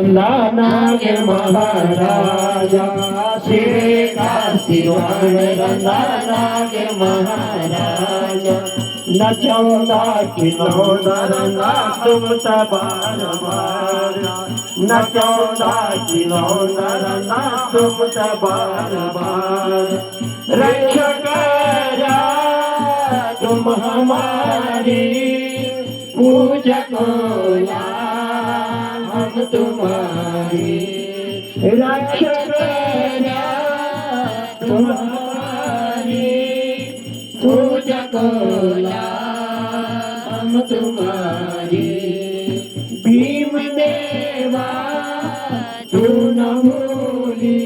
नागे महाराजा शिवे काशीवान नागे महाराजा नचौदा किलोदा रंगा तुमचा बार बार नचौदा किलोदा रंगा तुमचा बार बार रक्षक तुम हमारी पूजक हम तुम्हारी रक्षक तुम्हारी पूजक हम तुम्हारी भीम देवा तू न भूली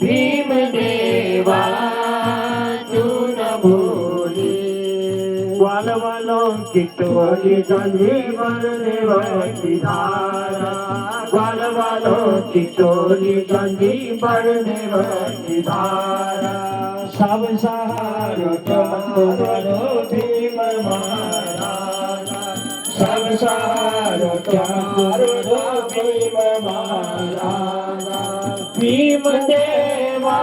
भीम देवा तू न भूली वाल वालों की टोली गंजीवर देवती धारा ग्वाल वालों की टोली गंजीवर देवती धारा सब सहारो तुम्हारो भीम महाराजा सब सहारो तुम्हारो भीम महाराजा भीम देवा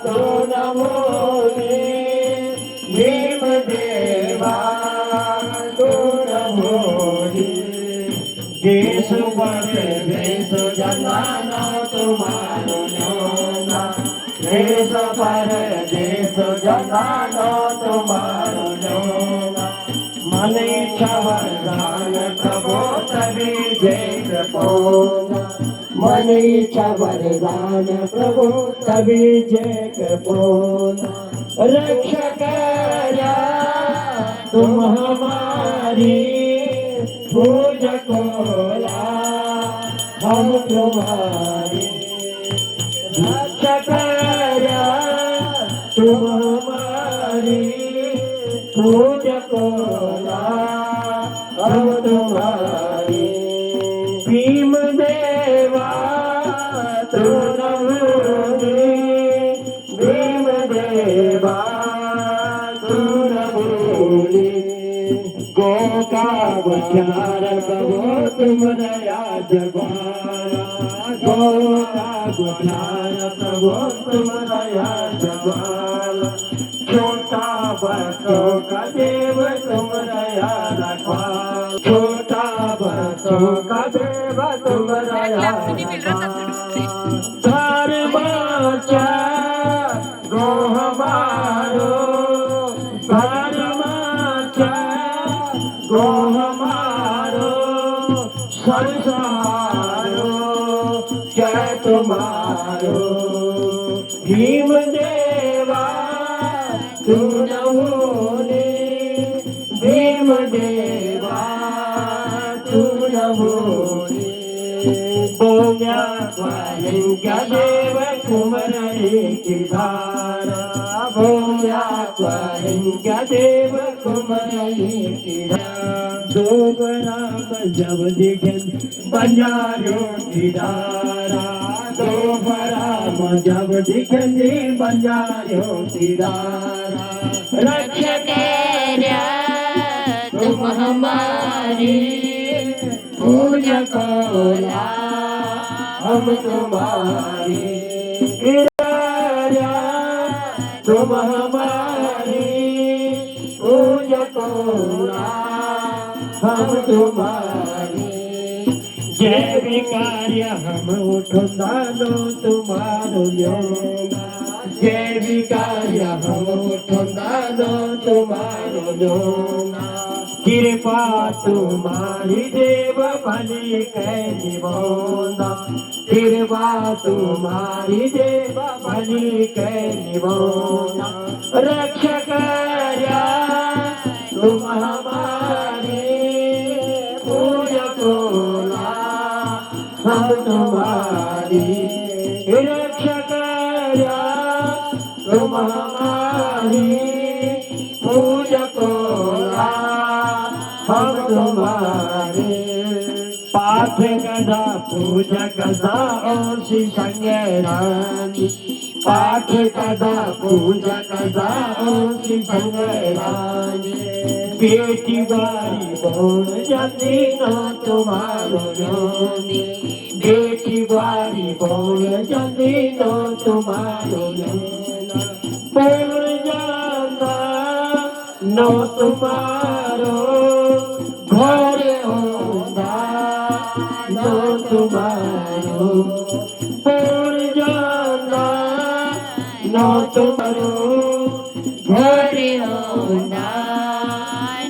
तो नमोरे भीम देवा तो नमोरे देश पर देश जनाना तुम्हारो न्योना देश पर देश जनाना तुम्हारो न्योना मन इच्छा वरदान प्रभो तभी जय कृपोना मन इच्छा वरदान प्रभो तभी जय कृपोना रक्षक तुम हमारी पूजकोला हम तुम्हारी रक्षक तुम हमारी पूजकोला हम तुम्हारी भीम देवा तू न भूली भीम देवा तू न भूली गोका गुठार प्रभो तुम दया जगवारा गोका गुठार प्रभो तुम दया जगवारा छोटा बच्चों का देव तुम दया रखवाला छोटा बच्चों का देव तुम दया धर्माचा गो हमारो धर्माचा गो हमारो संसारो जय तुम्हारो भीम देवा तू न भूले भीम देवा तू न भूले बोल्या क्वालिंग्या देव कुमरणी की धारा बोल्या क्वालिंग्या देव कुमरणी की धारा दोगरा जब दिखन बंजारों की धारा दोगरा जब दिखन बंजारों की धारा रक्षक तुम हमारी पूजकोला हम तुम्हारी तुम हमारी पूजकोला हम तुम्हारी जय विकार्य हम उठो तुम्हारो योगा जय विकार्य हम उठो तुम्हारो योगा कृपा तुम्हारी देव भली कैली बोना कृपा तुम्हारी देव भली कैली बोना रक्षक तुम हमारी पूजकोला हम तुम्हारी रक्षक तुम हमारी पूजकोला हम तुम्हारे पाठ कदा पूजा कदा और श्री संगरानी पाठ कदा पूजा कदा और श्री संगरानी बेटी बारी बोल जल्दी न तुम्हारो योनी बेटी बारी बोल जल्दी न तुम्हारो योनी बोल जाता न तुम्हारो घर होता न तुम्हारो बोल जाता न तुम्हारो घर होता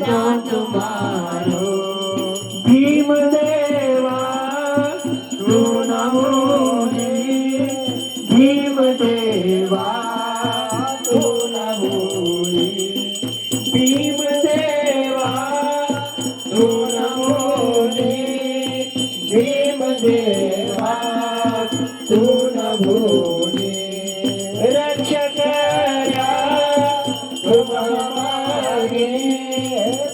न तुम्हारो भीमदेवा तू नमोनी भीमदेवा तू नमोनी भीमदेवा तू नमोनी भीमदेवा तू नमोनी रक्षकया तुम हमारी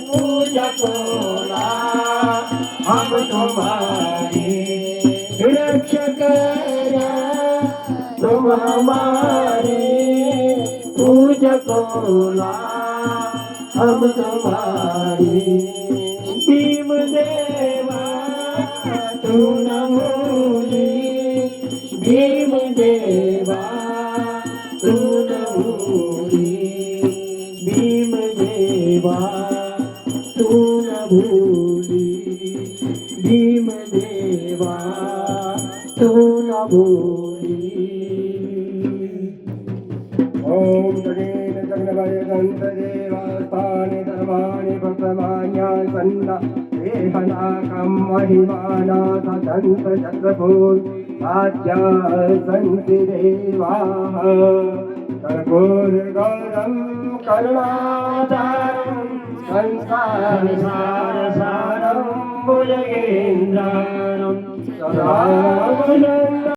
पूजा कोला हम तुम्हारी रक्षकया तुम हमारी पूजा कोला हम तुम्हारी भीमदेवा तू नमोनी भीमदेवा तू नमोनी भीमदेवा तू नमोनी भीमदेवा तू नमोनी ओम जगेन जगनवय गंधदेवास्तानि सर्वाणि प्रथमान्या सन्ना देहनाकं महिमाना सदन्त चक्रफूल साध्या सन्ति देवाः कर्पूरगौरं करुणाधारं संसारसारसारं भुजगेन्द्राणं सदा